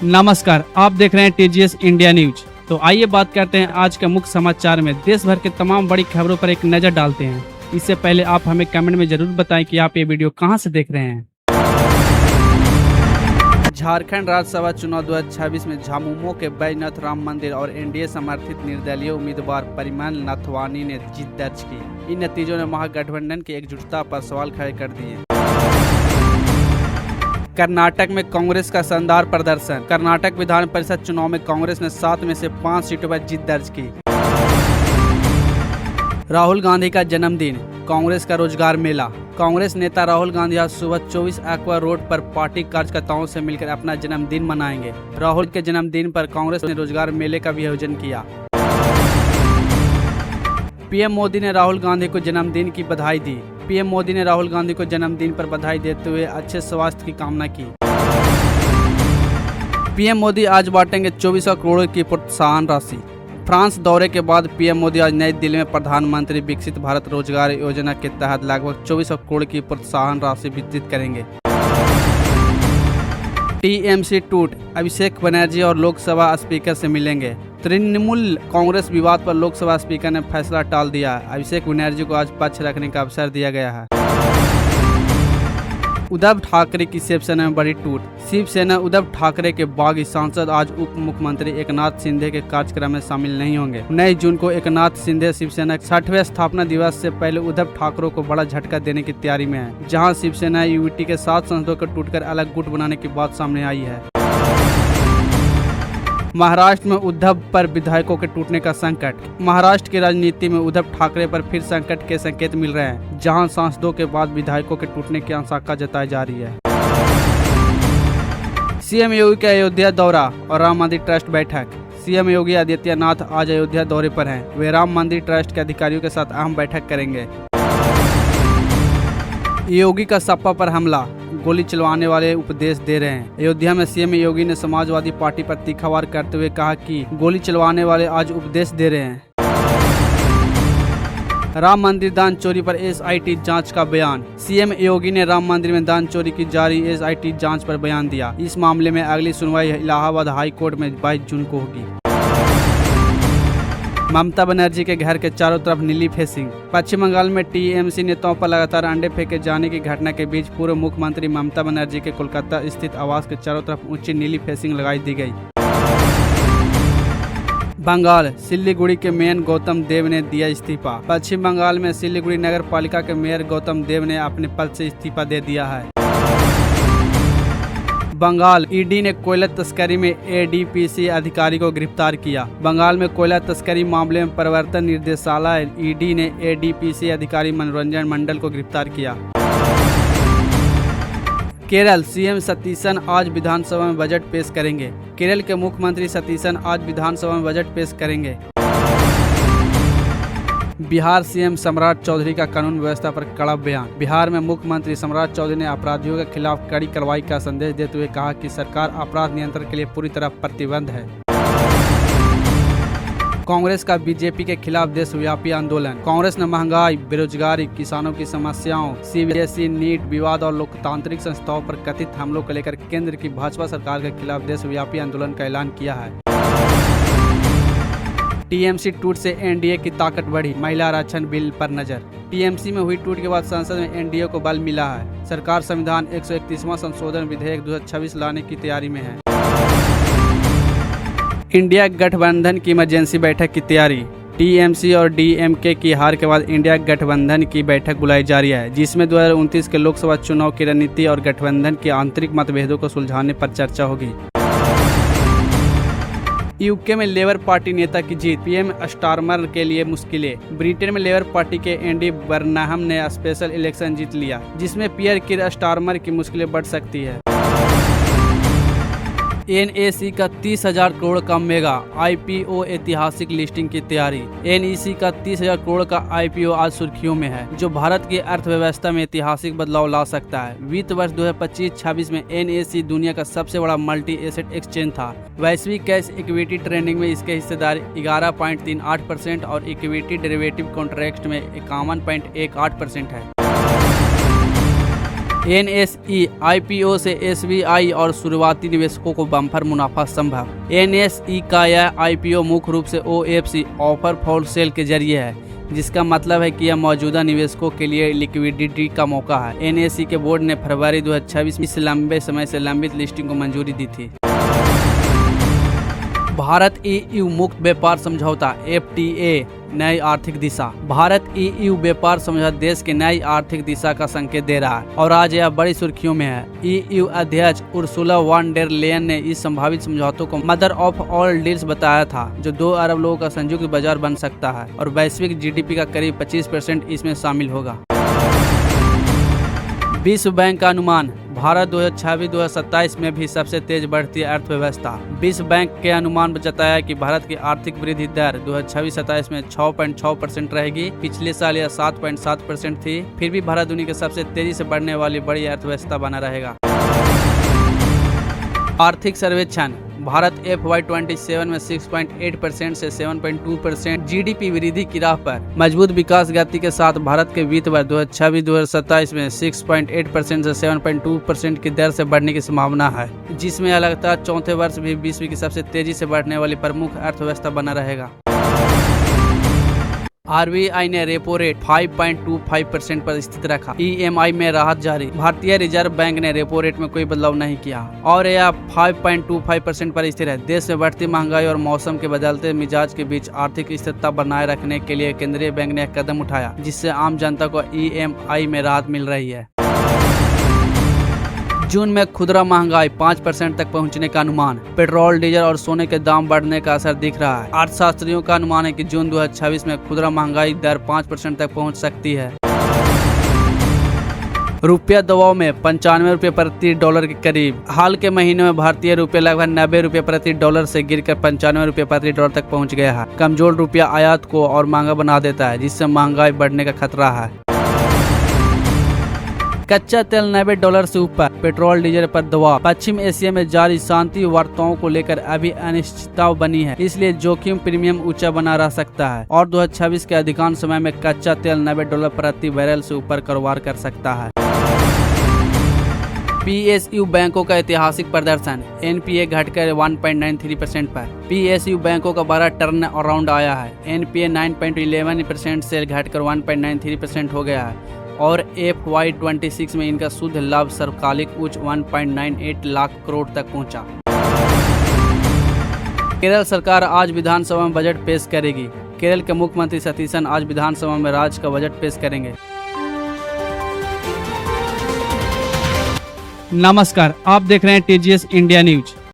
नमस्कार, आप देख रहे हैं टीजीएस इंडिया न्यूज। तो आइए बात करते हैं आज के मुख्य समाचार में। देश भर के तमाम बड़ी खबरों पर एक नजर डालते हैं। इससे पहले आप हमें कमेंट में जरूर बताएं कि आप ये वीडियो कहां से देख रहे हैं। झारखंड राज्यसभा चुनाव 2026 में झामुमो के बैजनाथ राम मंदिर और एनडीए समर्थित निर्दलीय उम्मीदवार परिमल नाथवानी ने जीत दर्ज की। इन नतीजों ने महागठबंधन की एकजुटता पर सवाल खड़े कर दिए। कर्नाटक में कांग्रेस का शानदार प्रदर्शन। कर्नाटक विधान परिषद चुनाव में कांग्रेस ने 7 में से 5 सीटों पर जीत दर्ज की। राहुल गांधी का जन्मदिन, कांग्रेस का रोजगार मेला। कांग्रेस नेता राहुल गांधी आज सुबह 24 एक्वा रोड पर पार्टी कार्यकर्ताओं से मिलकर अपना जन्मदिन मनाएंगे। राहुल के जन्मदिन पर कांग्रेस ने रोजगार मेले का भी आयोजन किया। पीएम मोदी ने राहुल गांधी को जन्मदिन की बधाई दी। पीएम मोदी ने राहुल गांधी को जन्मदिन पर बधाई देते हुए अच्छे स्वास्थ्य की कामना की। पीएम मोदी आज बांटेंगे 2400 करोड़ की प्रोत्साहन राशि। फ्रांस दौरे के बाद पीएम मोदी आज नई दिल्ली में प्रधानमंत्री विकसित भारत रोजगार योजना के तहत लगभग 2400 करोड़ की प्रोत्साहन राशि वितरित करेंगे। टीएमसी टूट, अभिषेक बनर्जी और लोकसभा स्पीकर से मिलेंगे। तृणमूल कांग्रेस विवाद पर लोकसभा स्पीकर ने फैसला टाल दिया है। अभिषेक बनर्जी को आज पक्ष रखने का अवसर दिया गया है। उद्धव ठाकरे की शिवसेना में बड़ी टूट। शिवसेना उद्धव ठाकरे के बागी सांसद आज उप मुख्यमंत्री एकनाथ शिंदे के कार्यक्रम में शामिल नहीं होंगे। 9 जून को एकनाथ शिंदे शिवसेना 60वें स्थापना दिवस से पहले उद्धव ठाकरे को बड़ा झटका देने की तैयारी में है, जहां शिवसेना यूटी के 7 सांसदों को टूटकर अलग गुट बनाने की बात सामने आई है। महाराष्ट्र में उद्धव पर विधायकों के टूटने का संकट। महाराष्ट्र की राजनीति में उद्धव ठाकरे पर फिर संकट के संकेत मिल रहे हैं, जहां सांसदों के बाद विधायकों के टूटने की आशंका जताई जा रही है। सीएम योगी का अयोध्या दौरा और राम मंदिर ट्रस्ट बैठक। सीएम योगी आदित्यनाथ आज अयोध्या दौरे पर हैं। वे राम मंदिर ट्रस्ट के अधिकारियों के साथ अहम बैठक करेंगे। योगी का सपा पर हमला, गोली चलवाने वाले उपदेश दे रहे हैं। अयोध्या में सीएम योगी ने समाजवादी पार्टी पर तीखा वार करते हुए कहा कि गोली चलवाने वाले आज उपदेश दे रहे हैं। राम मंदिर दान चोरी पर एसआईटी जांच का बयान। सीएम योगी ने राम मंदिर में दान चोरी की जारी एसआईटी जांच पर बयान दिया। इस मामले में अगली सुनवाई इलाहाबाद हाई कोर्ट में 22 जून को होगी। ममता बनर्जी के घर के चारों तरफ नीली फेंसिंग। पश्चिम बंगाल में टीएमसी नेताओं पर लगातार अंडे फेंके जाने की घटना के बीच पूर्व मुख्यमंत्री ममता बनर्जी के कोलकाता स्थित आवास के चारों तरफ ऊंची नीली फेंसिंग लगाई दी गई। बंगाल, सिलीगुड़ी के मेयर गौतम देव ने दिया इस्तीफा। पश्चिम बंगाल में सिलीगुड़ी नगर पालिका के मेयर गौतम देव ने अपने पद से इस्तीफा दे दिया है। बंगाल ईडी ने कोयला तस्करी में एडीपीसी अधिकारी को गिरफ्तार किया। बंगाल में कोयला तस्करी मामले में प्रवर्तन निर्देशालय ईडी ने एडीपीसी अधिकारी मनोरंजन मंडल को गिरफ्तार किया। केरल, सीएम सतीसन आज विधानसभा में बजट पेश करेंगे। केरल के मुख्यमंत्री सतीसन आज विधानसभा में बजट पेश करेंगे। बिहार, सीएम सम्राट चौधरी का कानून व्यवस्था पर कड़ा बयान। बिहार में मुख्यमंत्री सम्राट चौधरी ने अपराधियों के खिलाफ कड़ी कार्रवाई का संदेश देते हुए कहा कि सरकार अपराध नियंत्रण के लिए पूरी तरह प्रतिबद्ध है। कांग्रेस का बीजेपी के खिलाफ देशव्यापी आंदोलन। कांग्रेस ने महंगाई, बेरोजगारी, किसानों की समस्याओं, सीबीएसई, नीट विवाद और लोकतांत्रिक संस्थाओं पर कथित हमलों को लेकर केंद्र की भाजपा सरकार के खिलाफ देशव्यापी आंदोलन का ऐलान किया है। टीएमसी टूट से एनडीए की ताकत बढ़ी। महिला आरक्षण बिल पर नजर। टीएमसी में हुई टूट के बाद संसद में एनडीए को बल मिला है। सरकार संविधान 131वां संशोधन विधेयक 2026 लाने की तैयारी में है। इंडिया गठबंधन की इमरजेंसी बैठक की तैयारी। टीएमसी और डीएमके की हार के बाद इंडिया गठबंधन की बैठक बुलाई जा रही है, जिसमें 2029 के लोकसभा चुनाव की रणनीति और गठबंधन के आंतरिक मतभेदों को सुलझाने पर चर्चा होगी। यूके में लेबर पार्टी नेता की जीत, पीएम स्टारमर के लिए मुश्किलें। ब्रिटेन में लेबर पार्टी के एंडी बर्नहम ने स्पेशल इलेक्शन जीत लिया, जिसमें पियर कीर स्टारमर की मुश्किलें बढ़ सकती है। एनएसी का 30,000 करोड़ का मेगा आईपीओ ऐतिहासिक लिस्टिंग की तैयारी। एनईसी का 30,000 करोड़ का आईपीओ आज सुर्खियों में है, जो भारत की अर्थव्यवस्था में ऐतिहासिक बदलाव ला सकता है। वित्त वर्ष 2025-26 में एनएसी दुनिया का सबसे बड़ा मल्टी एसेट एक्सचेंज था। वैश्विक कैश इक्विटी ट्रेडिंग में इसके हिस्सेदारी 11.38% और इक्विटी डेरिवेटिव कॉन्ट्रैक्ट में 51.18% है। NSE IPO से SBI और शुरुआती निवेशकों को बम्पर मुनाफा संभव। NSE का यह IPO मुख्य रूप से OFC ऑफर फॉर सेल के जरिए है, जिसका मतलब है कि यह मौजूदा निवेशकों के लिए लिक्विडिटी का मौका है। NSE के बोर्ड ने फरवरी 2026 में इस लंबे समय से लंबित लिस्टिंग को मंजूरी दी थी। भारत EU मुक्त व्यापार समझौता FTA नई आर्थिक दिशा। भारत EU व्यापार समझौता देश की नई आर्थिक दिशा का संकेत दे रहा है और आज यह बड़ी सुर्खियों में है। EU अध्यक्ष उर्सुला वॉन डेर लेयन ने इस संभावित समझौतों को मदर ऑफ ऑल डील्स बताया था, जो 2 अरब लोगों का संयुक्त बाजार बन सकता है और वैश्विक GDP का करीब 25% इसमें शामिल होगा। विश्व बैंक का अनुमान, भारत 2026-2027 में भी सबसे तेज बढ़ती अर्थव्यवस्था। विश्व बैंक के अनुमान बताया कि भारत की आर्थिक वृद्धि दर 2026-27 में 6.6% रहेगी। पिछले साल यह 7.7% थी। फिर भी भारत दुनिया की सबसे तेजी से बढ़ने वाली बड़ी अर्थव्यवस्था बना रहेगा। आर्थिक सर्वेक्षण, भारत FY27 में 6.8% से 7.2% GDP वृद्धि की राह पर। मजबूत विकास गति के साथ भारत के वित्त वर्ष 2026-2027 में 6.8% से 7.2% की दर से बढ़ने की संभावना है, जिसमें यह लगातार चौथे वर्ष भी विश्व की सबसे तेजी से बढ़ने वाली प्रमुख अर्थव्यवस्था बना रहेगा। RBI ने रेपो रेट 5.25% पर स्थित रखा। EMI में राहत जारी। भारतीय रिजर्व बैंक ने रेपो रेट में कोई बदलाव नहीं किया और यह 5.25% पर स्थिर है। देश में बढ़ती महंगाई और मौसम के बदलते मिजाज के बीच आर्थिक स्थिरता बनाए रखने के लिए केंद्रीय बैंक ने एक कदम उठाया, जिससे आम जनता को EMI में राहत मिल रही है। जून में खुदरा महंगाई 5% तक पहुंचने का अनुमान। पेट्रोल, डीजल और सोने के दाम बढ़ने का असर दिख रहा है। अर्थशास्त्रियों का अनुमान है कि जून 2026 में खुदरा महंगाई दर 5% तक पहुंच सकती है। रुपया दबाव में 95 रुपये प्रति डॉलर के करीब। हाल के महीनों में भारतीय रुपये लगभग 90 रुपये प्रति डॉलर से गिरकर 95 रुपये प्रति डॉलर तक पहुंच गया है। कमजोर रुपया आयात को और महंगा बना देता है, जिससे महंगाई बढ़ने का खतरा है। कच्चा तेल $90 से ऊपर। पेट्रोल, डीजल पर दबाव। पश्चिम एशिया में जारी शांति वार्ताओं को लेकर अभी अनिश्चितता बनी है, इसलिए जोखिम प्रीमियम ऊंचा बना रह सकता है और 2026 के अधिकांश समय में कच्चा तेल $90 प्रति बैरल से ऊपर कारोबार कर सकता है। PSU बैंकों का ऐतिहासिक प्रदर्शन। NPA घटकर 1.93% पर। PSU बैंकों का बड़ा टर्न अराउंड आया है। NPA 9.11% से घटकर 1.93% हो गया है और FY26 में इनका शुद्ध लाभ सर्वकालिक उच्च 1.98 लाख करोड़ तक पहुंचा। केरल सरकार आज विधानसभा में बजट पेश करेगी। केरल के मुख्यमंत्री सतीशन आज विधानसभा में राज्य का बजट पेश करेंगे। नमस्कार, आप देख रहे हैं TGS इंडिया न्यूज।